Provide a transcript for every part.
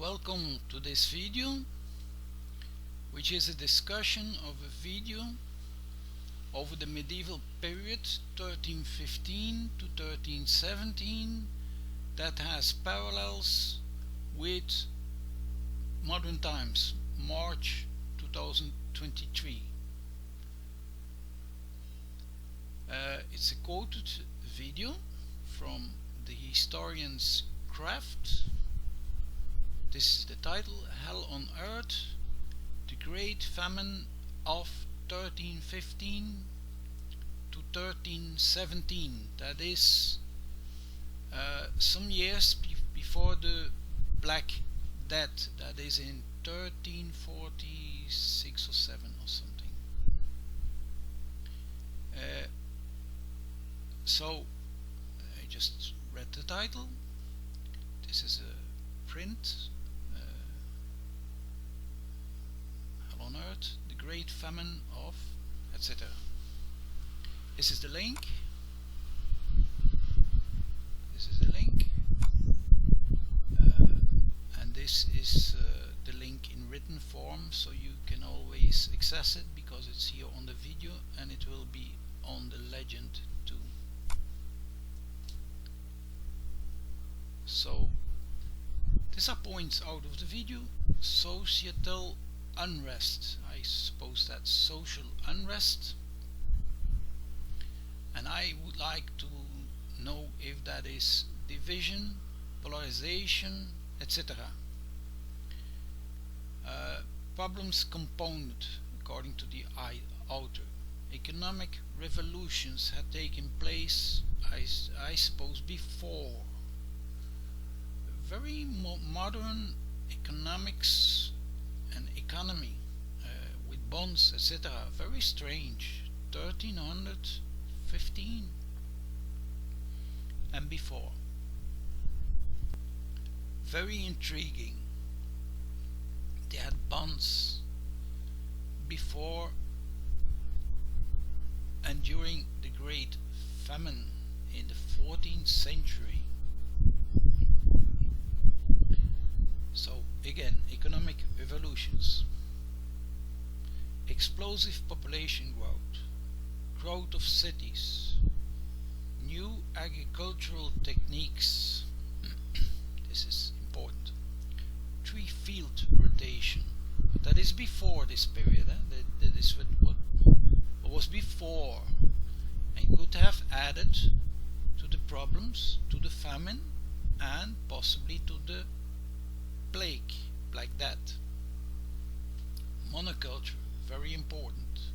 Welcome to this video, which is a discussion of a video over the medieval period 1315 to 1317 that has parallels with modern times, March 2023. It's a quoted video from the historian's Kraft. This is the title: Hell on Earth, the Great Famine of 1315 to 1317. That is some years before the Black Death. That is in 1346 or 7 or something. So I just read the title. This is a print. Hell on Earth, the Great Famine of etc. This is the link. This is the link, and this is the link in written form, so you can always access it because it's here on the video, and it will be on the legend too. So these are points out of the video. Societal unrest. I suppose that's social unrest, and I would like to know if that is division, polarization, etc. Problems component according to the author. Economic revolutions had taken place, I suppose, before. Very modern economics and economy with bonds, etc. Very strange. 1315 and before. Very intriguing. They had bonds before and during the Great Famine in the 14th century. So again, economic revolutions, explosive population growth of cities, new agricultural techniques. This is important. Tree field rotation. But that is before this period. That is what was before, and could have added to the problems, to the famine, and possibly to the plague, Black Death. Monoculture, very important,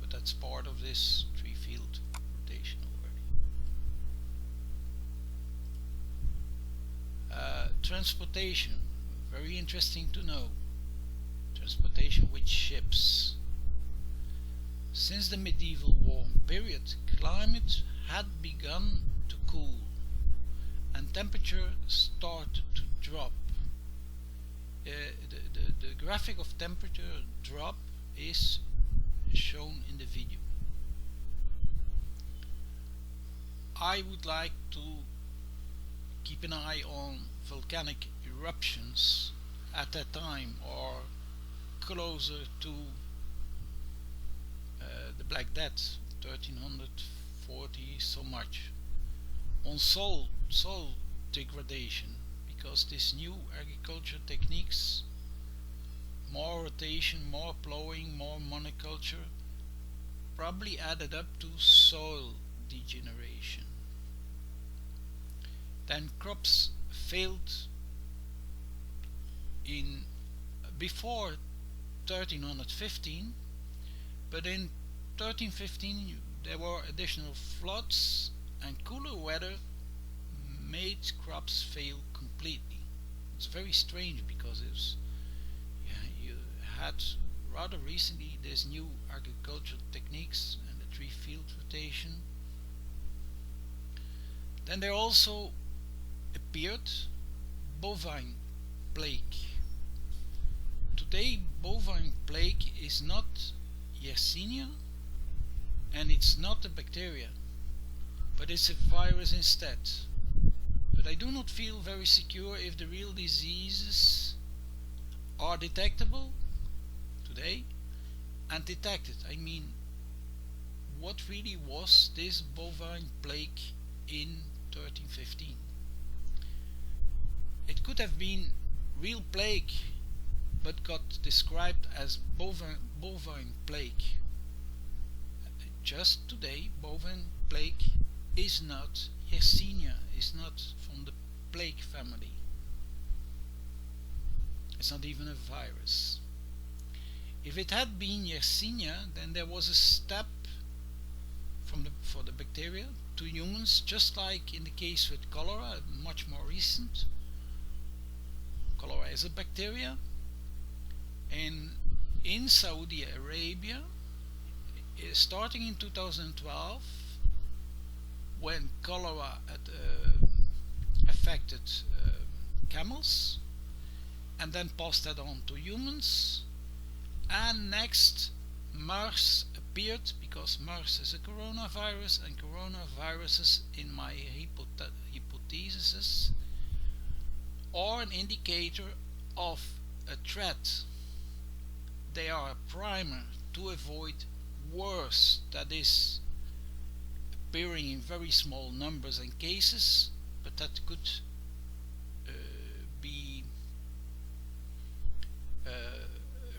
but that's part of this tree field rotation already. Transportation, very interesting to know. Transportation with ships. Since the medieval warm period, climate had begun to cool and temperature started to drop. The graphic of temperature drop is shown in the video. I would like to keep an eye on volcanic eruptions at that time, or closer to the Black Death, 1340 so much, on soil degradation, because this new agriculture techniques, more rotation, more plowing, more monoculture, probably added up to soil degeneration. Then crops failed in before 1315, but in 1315 there were additional floods, and cooler weather made crops fail completely. It's very strange because it was, you had rather recently this new agricultural techniques and the tree field rotation. Then there also appeared bovine plague. Today bovine plague is not Yersinia, and it's not a bacteria, but it's a virus instead. But But I do not feel very secure if the real diseases are detectable today. And detected, I mean, what really was this bovine plague in 1315? It could have been real plague, but got described as bovine plague. Just today, bovine plague is not Yersinia, is not from the plague family. It's not even a virus. If it had been Yersinia, then there was a step for the bacteria to humans, just like in the case with cholera, much more recent. Cholera is a bacteria, and in Saudi Arabia, starting in 2012, when cholera affected camels, and then passed that on to humans, and next MERS appeared, because MERS is a coronavirus, and coronaviruses, in my hypothesis, are an indicator of a threat. They are a primer to avoid worse, that is, appearing in very small numbers and cases, but that could be a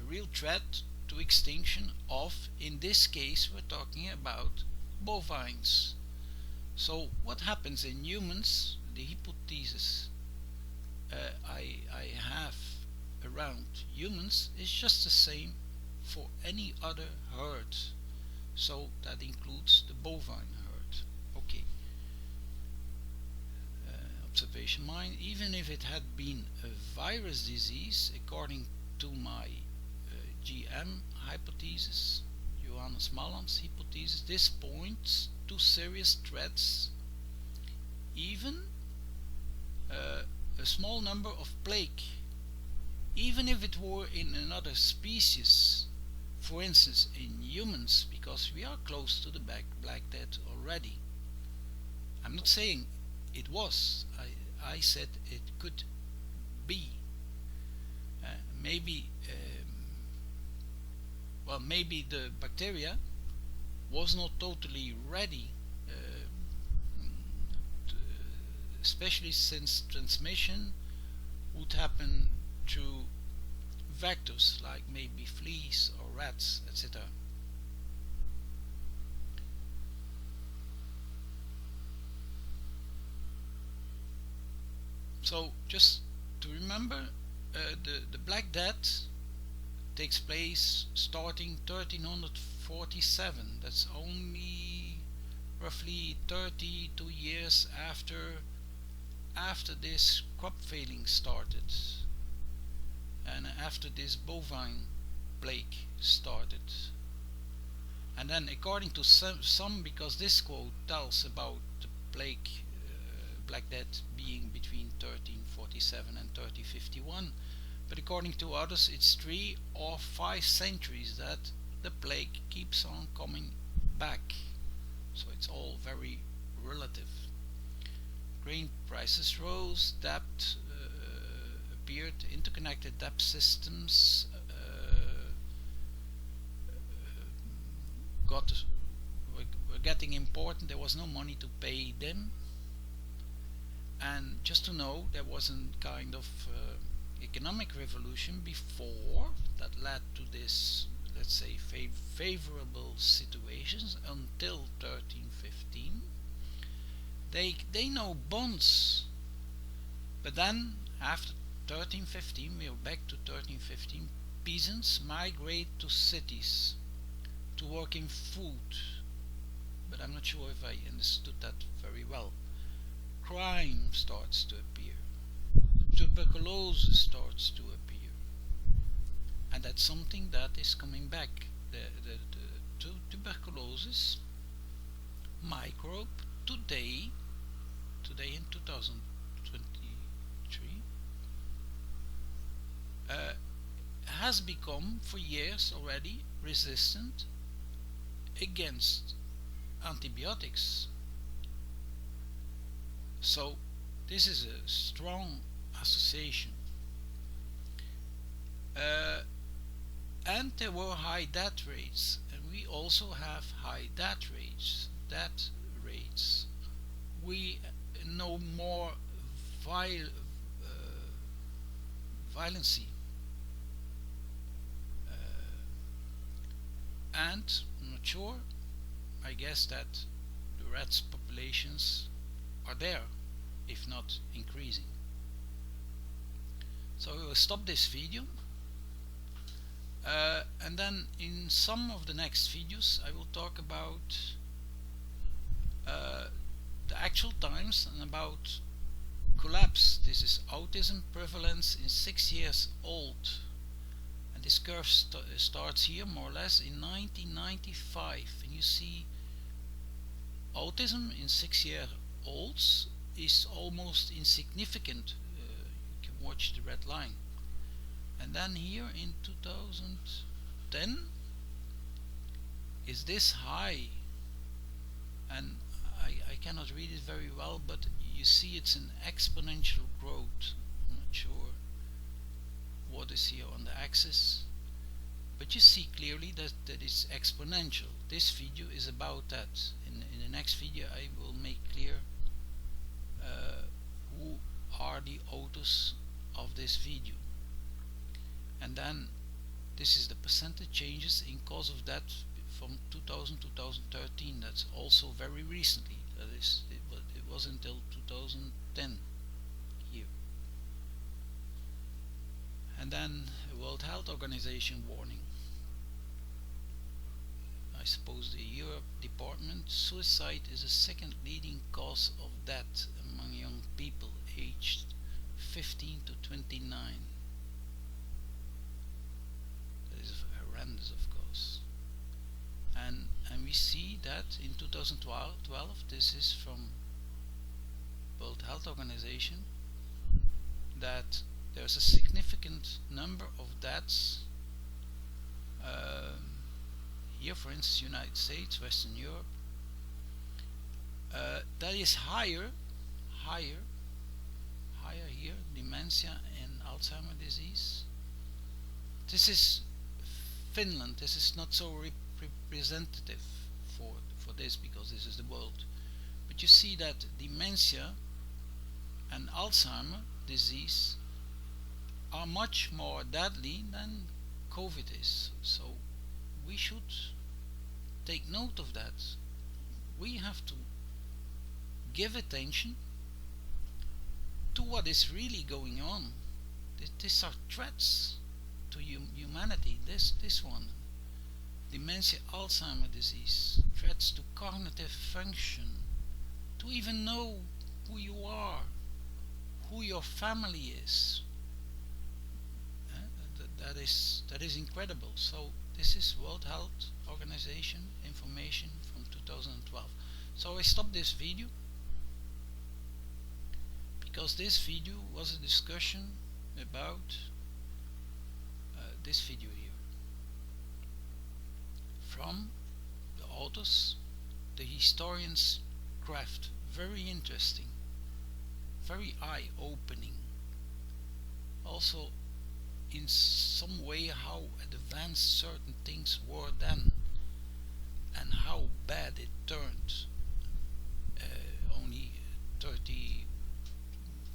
real threat to extinction of, in this case we're talking about bovines. So what happens in humans, the hypothesis I have around humans is just the same for any other herd. So that includes the bovine herd. Okay. Observation mine. Even if it had been a virus disease, according to my GM hypothesis, Johannes Malland's hypothesis, this points to serious threats. Even a small number of plague, even if it were in another species, for instance in humans, because we are close to the Black Death already. I'm not saying it was, I said it could be. Maybe maybe the bacteria was not totally ready, especially since transmission would happen through vectors like maybe fleas or rats, etc. So just to remember, the Black Death takes place starting 1347. That's only roughly 32 years after this crop failing started, and after this bovine plague started. And then according to some, because this quote tells about the plague, Black Death being between 1347 and 1351, but according to others it's 3 or 5 centuries that the plague keeps on coming back. So it's all very relative. Grain prices rose, debt appeared, interconnected debt systems were getting important. There was no money to pay them. And just to know, there was a kind of economic revolution before that led to this, let's say, favorable situations until 1315. They know bonds, but then after 1315, we are back to 1315. Peasants migrate to cities to work in food, but I'm not sure if I understood that very well. Crime starts to appear, tuberculosis starts to appear, and that's something that is coming back. The tuberculosis microbe today in 2023 has become for years already resistant against antibiotics. So This is a strong association. And there were high death rates, and we also have high death rates. We know more violence. And I'm not sure, I guess that the rats populations are there, if not increasing. So we will stop this video, and then in some of the next videos I will talk about the actual times and about collapse. This is autism prevalence in 6 years old, and this curve starts here more or less in 1995, and you see autism in 6-year-olds is almost insignificant. You can watch the red line. And then here in 2010 is this high, and I cannot read it very well, but you see it's an exponential growth. I'm not sure what is here on the axis, but you see clearly that it's exponential. This video is about that. In the next video I will make clear who are the authors of this video. And then this is the percentage changes in cause of that from 2000 to 2013. That's also very recently. That is, it was until 2010 here. And then the World Health Organization warning. I suppose the Europe Department, suicide is the second leading cause of death among young people aged 15 to 29. That is horrendous, of course. And we see that in 2012, this is from World Health Organization, that there's a significant number of deaths here, for instance, United States, Western Europe, that is higher here, dementia and Alzheimer's disease. This is Finland. This is not so representative for this, because this is the world. But you see that dementia and Alzheimer's disease are much more deadly than COVID is. So we should take note of that. We have to give attention to what is really going on. These are threats to humanity. This one, dementia, Alzheimer's disease, threats to cognitive function, to even know who you are, who your family is. That is incredible. So this is World Health Organization information from 2012. So I stopped this video because this video was a discussion about this video here from the authors, the historian's craft. Very interesting, very eye-opening. Also, in some way, how advanced certain things were then and how bad it turned only 30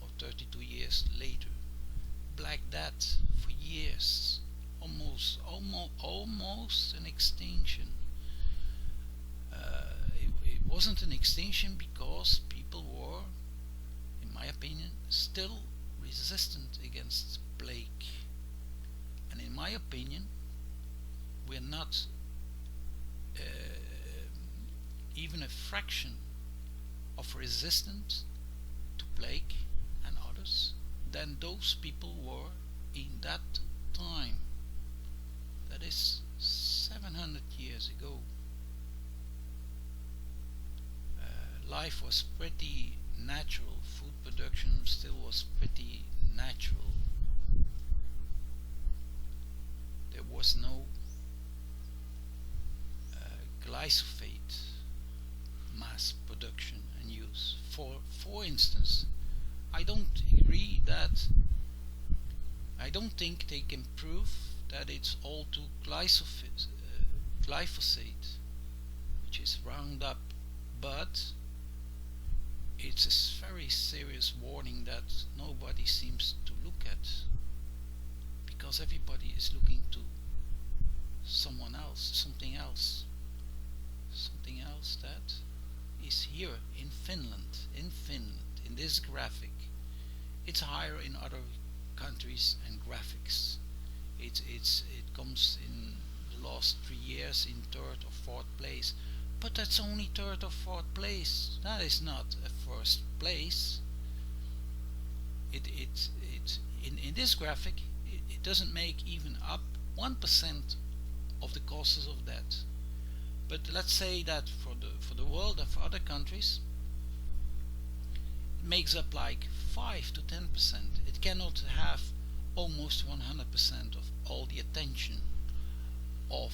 or 32 years later. Black Death for years, almost an extinction. It wasn't an extinction because people were, in my opinion, still resistant against plague. And in my opinion, we're not even a fraction of resistant to plague and others than those people were in that time. That is 700 years ago. Life was pretty natural. Food production still was pretty natural. There was no glyphosate mass production and use. For instance, I don't agree that, I don't think they can prove that it's all to glyphosate, which is Roundup, but it's a very serious warning that nobody seems to look at, because everybody is looking to someone else, something else that is here in Finland. In this graphic, it's higher in other countries and graphics. It comes in the last 3 years in third or fourth place, but that's only third or fourth place. That is not a first place. In this graphic, it doesn't make even up 1% of the causes of death. But let's say that for the world and for other countries, it makes up like 5 to 10%. It cannot have almost 100% of all the attention of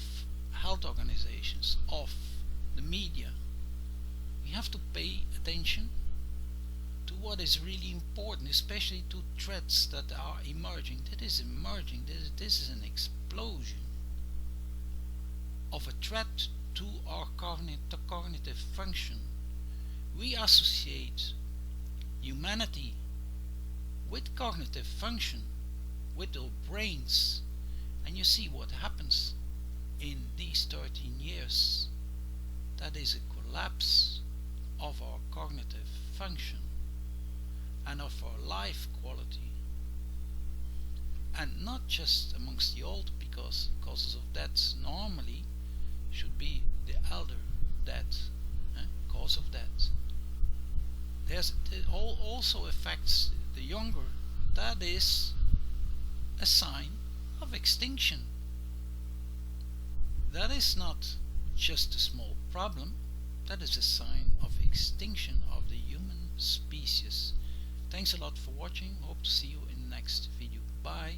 health organizations, of the media. We have to pay attention to what is really important, especially to threats that are emerging. That is emerging. This is an explosion of a threat to our cognitive function. We associate humanity with cognitive function, with our brains, and you see what happens in these 13 years. That is a collapse of our cognitive function and of our life quality, and not just amongst the old, because causes of death normally should be the elder death, cause of death. It also affects the younger. That is a sign of extinction. That is not just a small problem, that is a sign of extinction of the human species. Thanks a lot for watching. Hope to see you in the next video. Bye.